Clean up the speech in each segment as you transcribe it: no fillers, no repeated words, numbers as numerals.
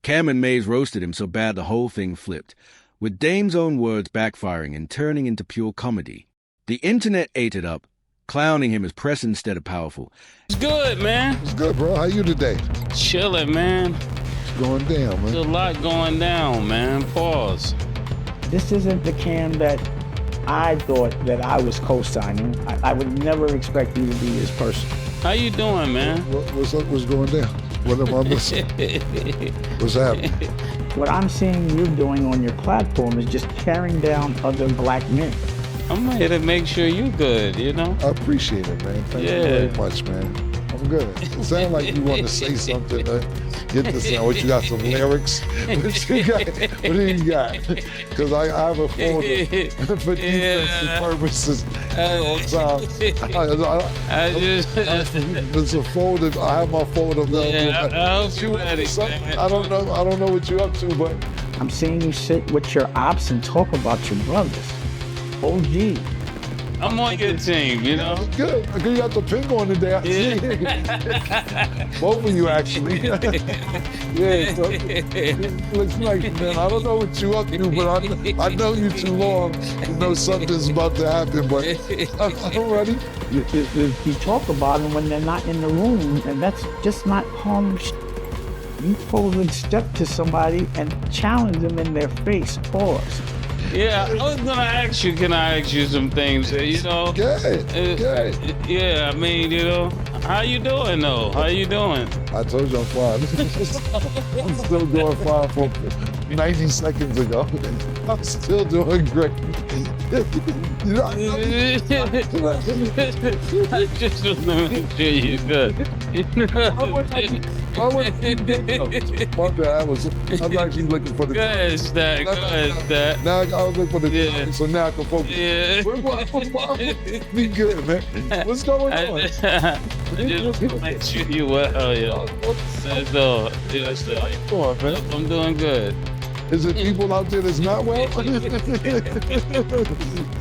Cam and Mase roasted him so bad the whole thing flipped, with Dame's own words backfiring and turning into pure comedy. The internet ate it up, clowning him as press instead of powerful. It's good, man. It's good, bro. How you today? Chilling, man. It's going down, man. There's a lot going down, man. Pause. This isn't the Cam that I thought that I was co-signing. I would never expect you to be this person. How you doing, man? What's up? What's going down? What am I missing? What's happening? What I'm seeing you doing on your platform is just tearing down other black men. I'm here to make sure you good, you know? I appreciate it, man. Thank you very much, man. I'm good. It sounds like you want to say something. Get this out. What you got? Some lyrics? What you got? What do you got? Because I have a folder for defensive purposes. It's a folder. I have my folder available. I don't know what you're up to, but I'm seeing you sit with your ops and talk about your brothers. OG. I'm on your team, you know? Good. You got the ping on today. I see. Both of you, actually. Yeah, so it looks like, man, I don't know what you up to, but I know you too long to know something's about to happen, but I'm ready. You talk about them when they're not in the room, and that's just not harmless. You probably step to somebody and challenge them in their face. Pause. Yeah, I was gonna ask you, can I ask you some things, you know? Good. Yeah, I mean, you know, how you doing though? How you doing? I told you I'm fine. I'm still doing fine from 90 seconds ago. I'm still doing great. You know, I just want to make sure you're good. My bad. I'm actually looking for the Good as that. Now I was looking for the Yeah. so now I can focus. Yeah. Be good, man. What's going on? I just want to make sure you well, yo. That's all. Yes, sir. How you doing, man? I'm doing good. Is it people out there that's not well? I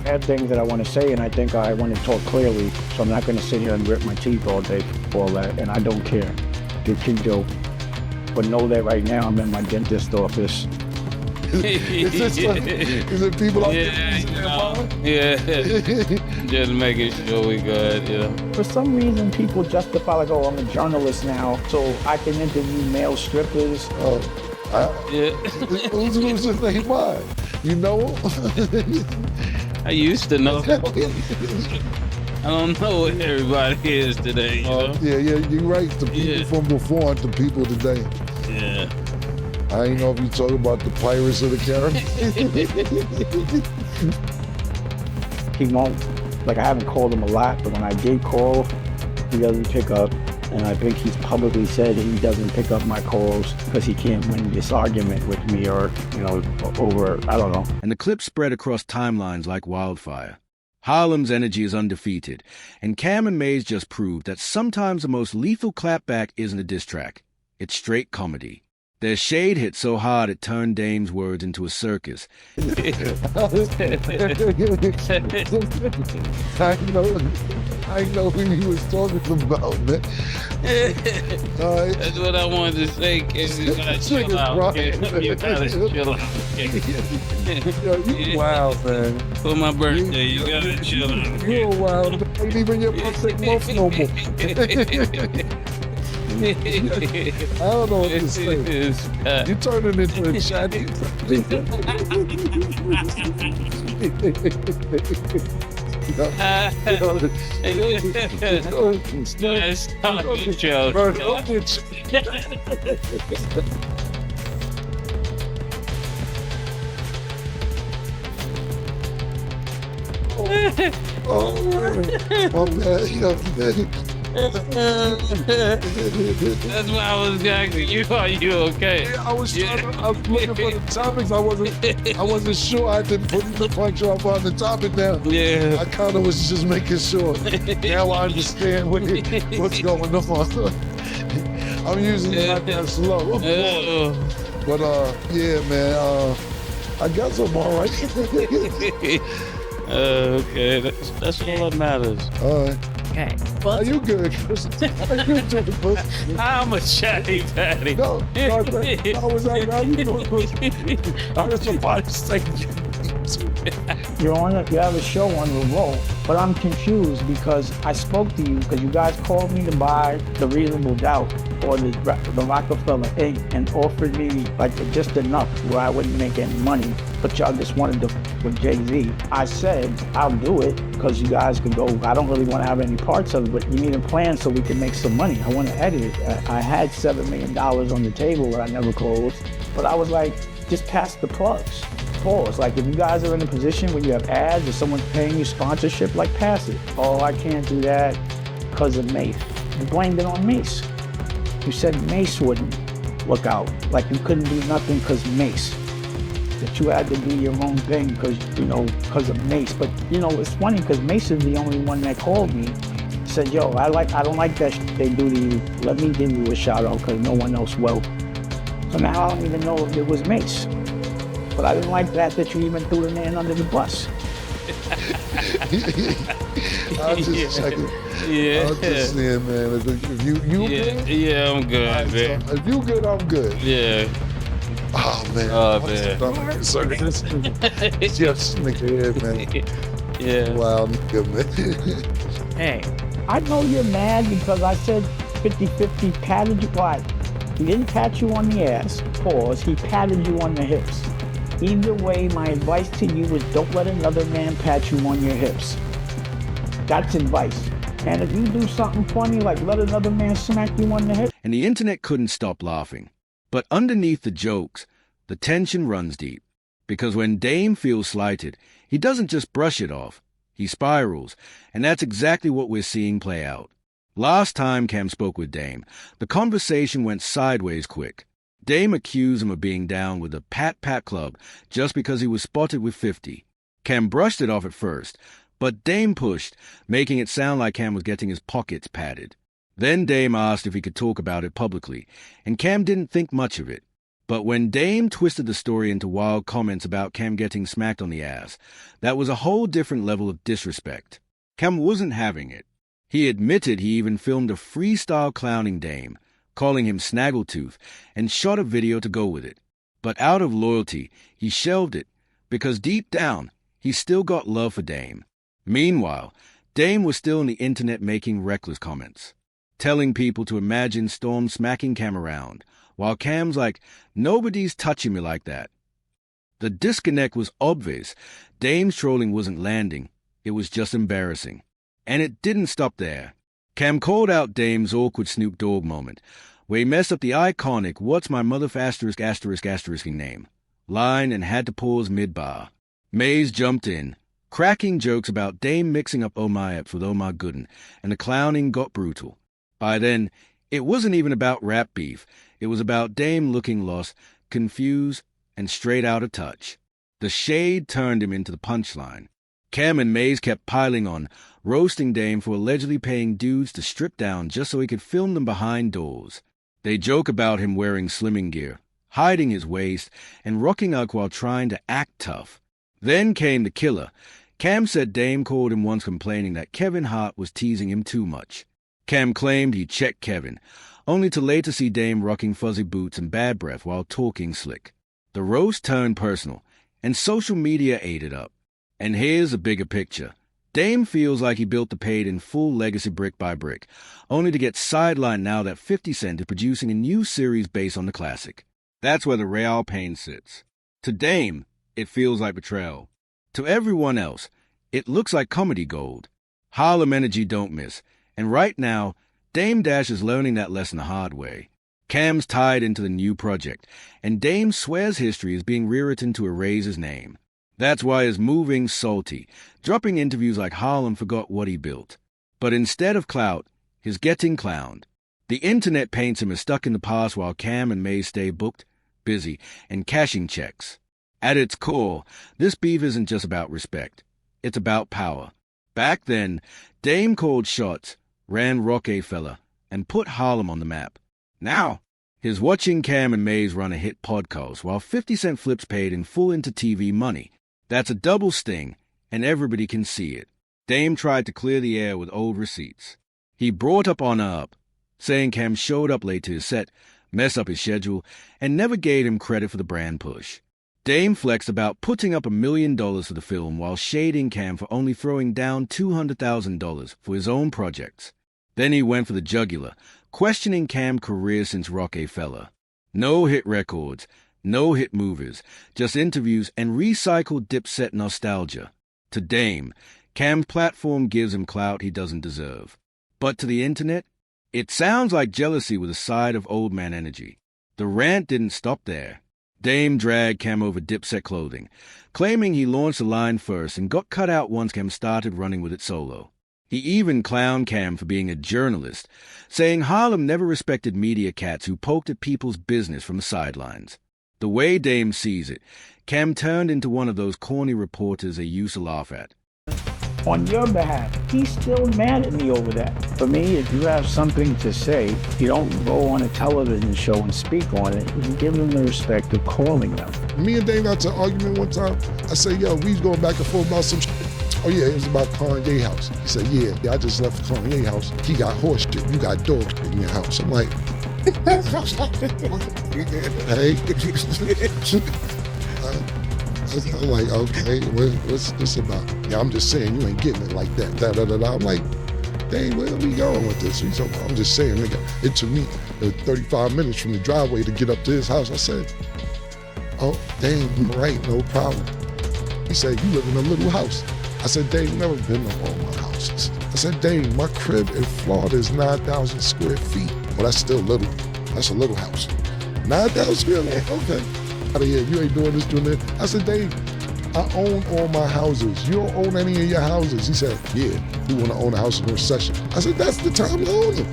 have things that I want to say, and I think I want to talk clearly, so I'm not going to sit here and rip my teeth all day for all that, and I don't care. Get your joke. But know that right now I'm in my dentist office. Is it people out there? Yeah. Just making sure we good, you know. For some reason, people justify, like, oh, I'm a journalist now, so I can interview male strippers. Who's his name? Mine? You know him? I used to know. I don't know what everybody is today, you know? Yeah, you're right. The people from before and the people today. Yeah. I ain't know if you talk about the Pirates of the Caribbean. He won't, like, I haven't called him a lot, but when I did call, he doesn't pick up. And I think he's publicly said he doesn't pick up my calls because he can't win this argument with me or, you know, over, I don't know. And the clip spread across timelines like wildfire. Harlem's energy is undefeated, and Cam and Mase just proved that sometimes the most lethal clapback isn't a diss track. It's straight comedy. Their shade hit so hard it turned Dame's words into a circus. I know who he was talking about, man. That's what I wanted to say, kid. You gotta chill out, kid. You gotta chill out, kid. You wild, man. For my birthday, you gotta chill out. You're wild. Ain't even your birthday month no more. I don't know what to say. You turning into a chatty. Oh, man. That's why I was asking you, are you okay? I was looking for the topics. I wasn't sure. I didn't put the puncture up on the topic now. Yeah. I kind of was just making sure. Now I understand what's going on. I'm usually not that slow. But yeah, man. I guess I'm all right. Okay, that's all that matters. All right. Okay. Are you good, Chris? How you doing, pussy? I'm a chatty patty. No, I was like, how you doing, pussy? I heard somebody say You have a show on Revolt, but I'm confused because I spoke to you because you guys called me to buy The Reasonable Doubt or the Rockefeller Inc. and offered me like just enough where I wouldn't make any money, but y'all just wanted to with Jay-Z. I said, I'll do it because you guys can go. I don't really want to have any parts of it, but you need a plan so we can make some money. I want to edit it. I had $7 million on the table that I never closed, but I was like, just pass the plugs. Pause. Like if you guys are in a position where you have ads or someone's paying you sponsorship, like pass it. Oh, I can't do that because of Mase. You blamed it on Mase. You said Mase wouldn't look out. Like you couldn't do nothing because Mase. That you had to do your own thing because of Mase. But it's funny because Mase is the only one that called me. Said, yo, I don't like that shit they do to you. Let me give you a shout out because no one else will. So now I don't even know if it was Mase. But I didn't like that you even threw the man under the bus. I'm just checking. Yeah. I'm just saying, man. If you good? Yeah, I'm good, Right, man. so if you good, I'm good. Yeah. Oh, man. Oh, man. Just nigga head, man. Yeah. Wow, nigga, man. Hey, I know you're mad because I said 50-50 patted you. Why? He didn't pat you on the ass. Pause. He patted you on the hips. Either way, my advice to you is don't let another man pat you on your hips. That's advice. And if you do something funny, like let another man smack you on the hips. And the internet couldn't stop laughing. But underneath the jokes, the tension runs deep. Because when Dame feels slighted, he doesn't just brush it off. He spirals. And that's exactly what we're seeing play out. Last time Cam spoke with Dame, the conversation went sideways quick. Dame accused him of being down with the Pat Club just because he was spotted with 50. Cam brushed it off at first, but Dame pushed, making it sound like Cam was getting his pockets patted. Then Dame asked if he could talk about it publicly, and Cam didn't think much of it. But when Dame twisted the story into wild comments about Cam getting smacked on the ass, that was a whole different level of disrespect. Cam wasn't having it. He admitted he even filmed a freestyle clowning Dame, calling him Snaggletooth, and shot a video to go with it. But out of loyalty, he shelved it, because deep down, he still got love for Dame. Meanwhile, Dame was still on the internet making reckless comments, telling people to imagine Storm smacking Cam around, while Cam's like, nobody's touching me like that. The disconnect was obvious. Dame's trolling wasn't landing. It was just embarrassing. And it didn't stop there. Cam called out Dame's awkward Snoop Dogg moment, where he messed up the iconic "What's my mother **** name" line and had to pause mid-bar. Mase jumped in, cracking jokes about Dame mixing up Oh My Eps with Oh My Goodin', and the clowning got brutal. By then, it wasn't even about rap beef. It was about Dame looking lost, confused, and straight out of touch. The shade turned him into the punchline. Cam and Mase kept piling on, roasting Dame for allegedly paying dudes to strip down just so he could film them behind doors. They joke about him wearing slimming gear, hiding his waist, and rocking out while trying to act tough. Then came the killer. Cam said Dame called him once complaining that Kevin Hart was teasing him too much. Cam claimed he checked Kevin, only to later see Dame rocking fuzzy boots and bad breath while talking slick. The roast turned personal, and social media ate it up. And here's a bigger picture. Dame feels like he built the paid in full legacy brick by brick, only to get sidelined now that 50 Cent is producing a new series based on the classic. That's where the real pain sits. To Dame, it feels like betrayal. To everyone else, it looks like comedy gold. Harlem energy don't miss, and right now, Dame Dash is learning that lesson the hard way. Cam's tied into the new project, and Dame swears history is being rewritten to erase his name. That's why he's moving salty, dropping interviews like Harlem forgot what he built. But instead of clout, he's getting clowned. The internet paints him as stuck in the past while Cam and Mase stay booked, busy, and cashing checks. At its core, this beef isn't just about respect. It's about power. Back then, Dame called shots, ran Rockefeller, and put Harlem on the map. Now, he's watching Cam and Mase run a hit podcast while 50 Cent flips paid in full into TV money. That's a double sting, and everybody can see it. Dame tried to clear the air with old receipts. He brought up on up, saying Cam showed up late to his set, messed up his schedule, and never gave him credit for the brand push. Dame flexed about putting up $1 million for the film while shading Cam for only throwing down $200,000 for his own projects. Then he went for the jugular, questioning Cam's career since Rockefeller. No hit records, no hit movies, just interviews and recycled Dipset nostalgia. To Dame, Cam's platform gives him clout he doesn't deserve. But to the internet, it sounds like jealousy with a side of old man energy. The rant didn't stop there. Dame dragged Cam over Dipset clothing, claiming he launched the line first and got cut out once Cam started running with it solo. He even clowned Cam for being a journalist, saying Harlem never respected media cats who poked at people's business from the sidelines. The way Dame sees it, Cam turned into one of those corny reporters they used to laugh at. On your behalf, he's still mad at me over that. For me, if you have something to say, you don't go on a television show and speak on it. You give them the respect of calling them. Me and Dame got to an argument one time. I said, yo, we was going back and forth about some shit. Oh yeah, it was about Kanye house. He said, yeah, I just left Kanye house. He got horse shit, you got dog shit in your house. I'm like, hey. I'm like, okay, what's this about? Yeah, I'm just saying you ain't getting it like that. I'm like, dang, where are we going with this? He's like, I'm just saying, nigga, it took me 35 minutes from the driveway to get up to his house. I said, oh, dang, right, no problem. He said, you live in a little house. I said, dang, never been to all my houses. I said, dang, my crib in Florida is 9,000 square feet. Well, that's still little. That's a little house. 9,000 square feet, okay. Out of here, you ain't doing this, doing that. I said, Dave, I own all my houses. You don't own any of your houses. He said, yeah, you want to own a house in a recession. I said, that's the time to own them.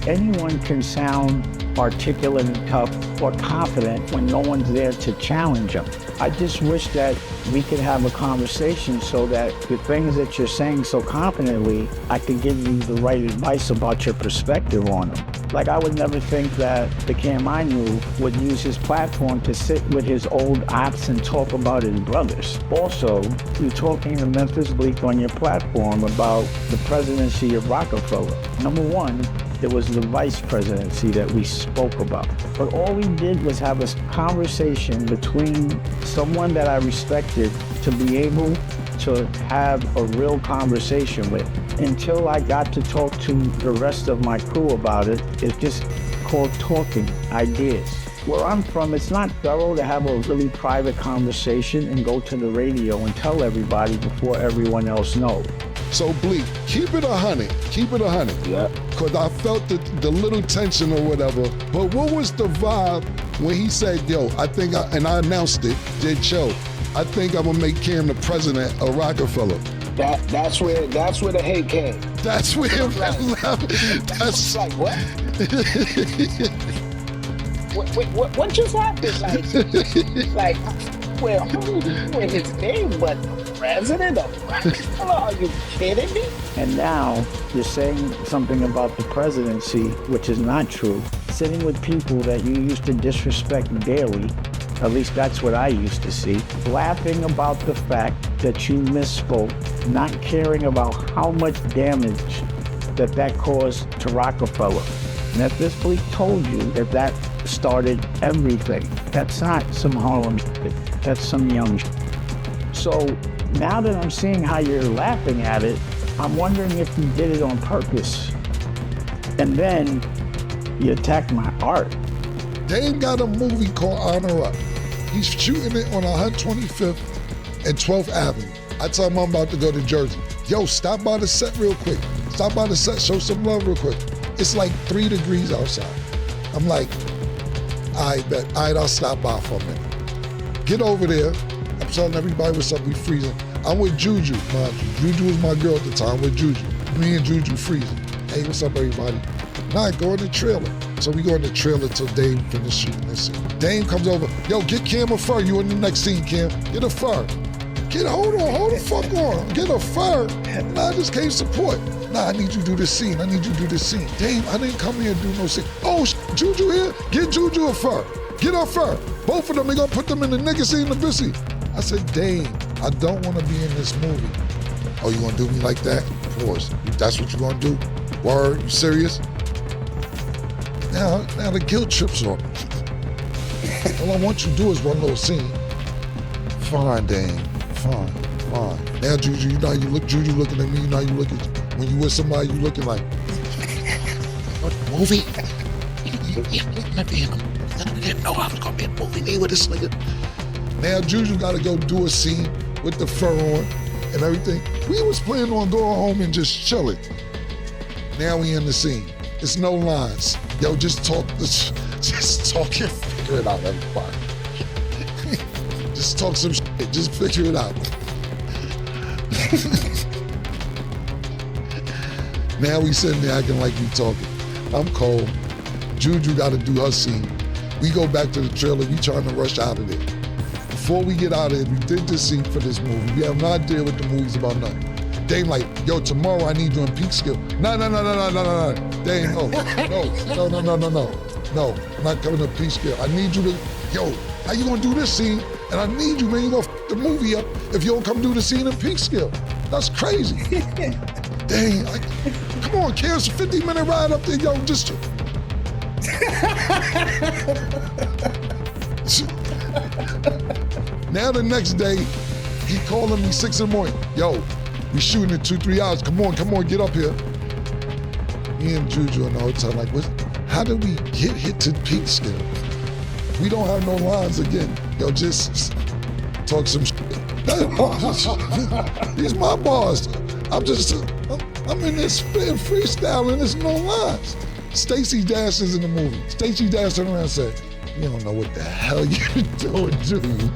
Anyone can sound articulate and tough or confident when no one's there to challenge them. I just wish that we could have a conversation so that the things that you're saying so confidently, I could give you the right advice about your perspective on them. Like, I would never think that the Cam I knew would use his platform to sit with his old ops and talk about his brothers. Also, you're talking to Memphis Bleak on your platform about the presidency of Rockefeller. Number one, there was the vice presidency that we spoke about. But all we did was have a conversation between someone that I respected to be able to have a real conversation with. Until I got to talk to the rest of my crew about it, it's just called talking ideas. Where I'm from, it's not thorough to have a really private conversation and go to the radio and tell everybody before everyone else knows. So Bleak, keep it 100. Keep it 100. Yeah. Because I felt the little tension or whatever. But what was the vibe when he said, yo, and I announced it, did show, I think I'm gonna make Cam the president of Rockefeller. That's where the hate came. That's where that's like what? What just happened? Like well, with his name, but president of Rockefeller? Are you kidding me? And now you're saying something about the presidency, which is not true. Sitting with people that you used to disrespect daily, at least that's what I used to see, laughing about the fact that you misspoke, not caring about how much damage that caused to Rockefeller. Memphis Bleak told you that started everything. That's not some Harlem shit. That's some young shit. So now that I'm seeing how you're laughing at it, I'm wondering if you did it on purpose. And then you attacked my art. Dame got a movie called Honor Up. He's shooting it on 125th and 12th Avenue. I tell him I'm about to go to Jersey. Yo, stop by the set real quick. Stop by the set, show some love real quick. It's like 3 degrees outside. I'm like, all right, bet. All right, I'll stop by for a minute. Get over there. I'm telling everybody what's up, we freezing. I'm with Juju. Juju was my girl at the time, with Juju. Me and Juju freezing. Hey, what's up, everybody? Nah, go in the trailer. So we go in the trailer till Dame finishes shooting this scene. Dame comes over, yo, get Cam a fur. You in the next scene, Cam. Get a fur. Hold the fuck on. Get a fur. Nah, I just came support. Nah, I need you to do this scene. Dame, I didn't come here and do no scene. Oh, Juju here? Get Juju a fur. Get her fur. Both of them, they gonna put them in the nigga scene, the bitch scene. I said, Dame, I don't want to be in this movie. Oh, you gonna do me like that? Pause. That's what you gonna do? Word? You serious? Now the guilt trips on me. All I want you to do is one little scene. Fine, Dame. Fine. Now, Juju, you know how you look. Juju looking at me. You know how you look at when you with somebody. You looking like what movie? I didn't know I was gonna be in a movie me with this nigga. Now Juju got to go do a scene with the fur on and everything. We was planning on going home and just chilling. Now we in the scene. It's no lines. Yo, just talk and figure it out, everybody. Just talk some shit. Just figure it out. Now we sitting there acting like we talking. I'm cold. Juju got to do her scene. We go back to the trailer. We trying to rush out of there. Before we get out of here, we did this scene for this movie. We have no idea what the movie's about nothing. Dame like, yo, tomorrow I need you in Peekskill. No. Dame, no. No, I'm not coming to Peekskill. I need you to, yo, how you gonna do this scene? And I need you, man, you gonna f the movie up if you don't come do the scene in Peekskill. That's crazy. Dang, come on, Karen, it's a 50-minute ride up there, yo, just. Now the next day, he calling me 6 in the morning. Yo, we shooting in 2-3 hours. Come on, get up here. Me and Juju in the hotel like, how did we get hit to Peekskill? We don't have no lines again. Yo, just talk some shit. These my bars. I'm in this spitting freestyle and there's no lines. Stacey Dash is in the movie. Stacey Dash turned around and said, you don't know what the hell you're doing, dude.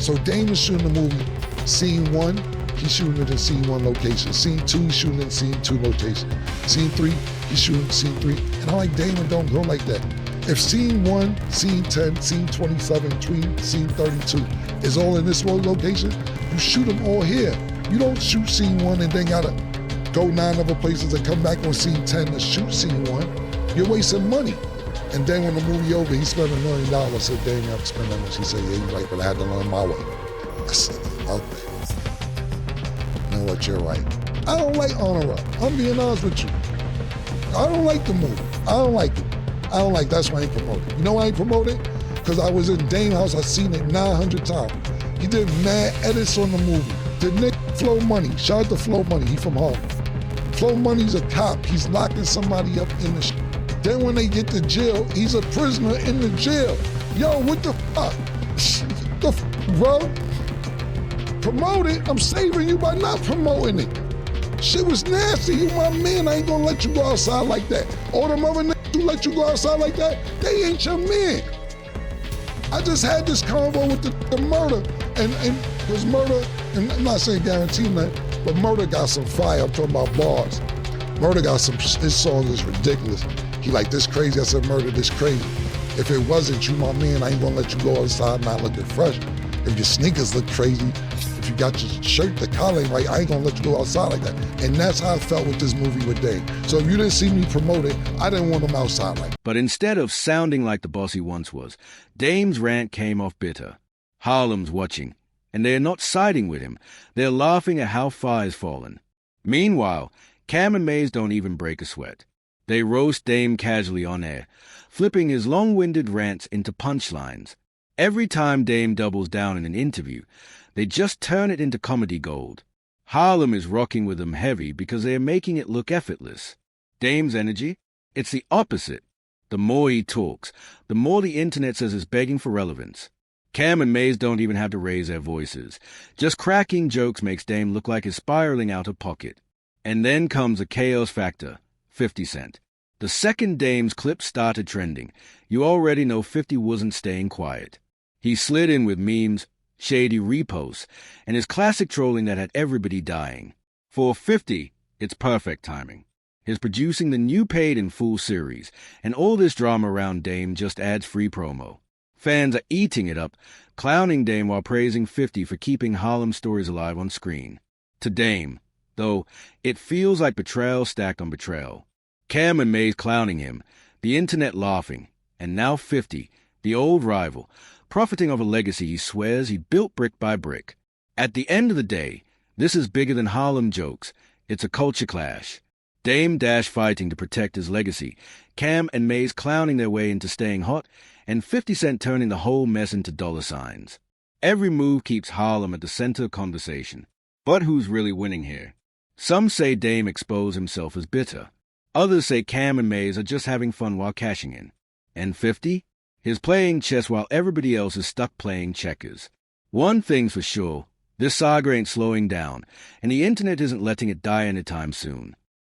So Dame is shooting the movie. Scene 1, he's shooting it in scene 1 location. Scene 2, he's shooting in scene 2 location. Scene 3, he's shooting scene 3. And I'm like, Damon, don't go like that. If scene 1, scene 10, scene 27, scene 32 is all in this one location, you shoot them all here. You don't shoot scene 1 and then gotta go 9 other places and come back on scene 10 to shoot scene 1. You're wasting money. And then when the movie over, he spent $1 million. I said, Dame, you have to spend that much. He said, yeah, you're right, but I had to learn my way. I said, okay. You know what, you're right. I don't like Honor Roll. I'm being honest with you. I don't like the movie. I don't like it. That's why I ain't promoted. You know why I ain't promoted? Because I was in Dame's house, I seen it 900 times. He did mad edits on the movie. The Nick Flow Money, shout out to Flow Money, he from Harlem. Flow Money's a cop, he's locking somebody up in the Then when they get to jail, he's a prisoner in the jail. Yo, what the fuck? The bro? Promote it, I'm saving you by not promoting it. Shit was nasty, you my man, I ain't gonna let you go outside like that. All them other niggas who let you go outside like that, they ain't your man. I just had this convo with the murder, and because murder, and I'm not saying guarantee that, but murder got some fire. I'm talking about bars. Murder got some, his song is ridiculous. He like, this crazy, I said, murder, this crazy. If it wasn't you, my man, I ain't gonna let you go outside not looking fresh. If your sneakers look crazy, if you got your shirt, the collar ain't right, I ain't gonna let you go outside like that. And that's how I felt with this movie with Dame. So if you didn't see me promote it, I didn't want him outside like that. But instead of sounding like the boss he once was, Dame's rant came off bitter. Harlem's watching, and they're not siding with him. They're laughing at how far he's fallen. Meanwhile, Cam and Mase don't even break a sweat. They roast Dame casually on air, flipping his long-winded rants into punchlines. Every time Dame doubles down in an interview, they just turn it into comedy gold. Harlem is rocking with them heavy because they are making it look effortless. Dame's energy? It's the opposite. The more he talks, the more the internet says is begging for relevance. Cam and Mase don't even have to raise their voices. Just cracking jokes makes Dame look like he's spiraling out of pocket. And then comes a chaos factor, 50 Cent. The second Dame's clip started trending, you already know 50 wasn't staying quiet. He slid in with memes, shady reposts, and his classic trolling that had everybody dying. For 50, it's perfect timing. His producing the new Paid in Full series, and all this drama around Dame just adds free promo. Fans are eating it up, clowning Dame while praising 50 for keeping Harlem stories alive on screen. To Dame, though, it feels like betrayal stacked on betrayal. Cam and Mase clowning him, the internet laughing, and now 50, the old rival, profiting of a legacy he swears he built brick by brick. At the end of the day, this is bigger than Harlem jokes. It's a culture clash. Dame Dash fighting to protect his legacy, Cam and Mase clowning their way into staying hot, and 50 Cent turning the whole mess into dollar signs. Every move keeps Harlem at the center of conversation. But who's really winning here? Some say Dame exposed himself as bitter. Others say Cam and Mase are just having fun while cashing in. And 50? He's playing chess while everybody else is stuck playing checkers. One thing's for sure, this saga ain't slowing down, and the internet isn't letting it die anytime soon.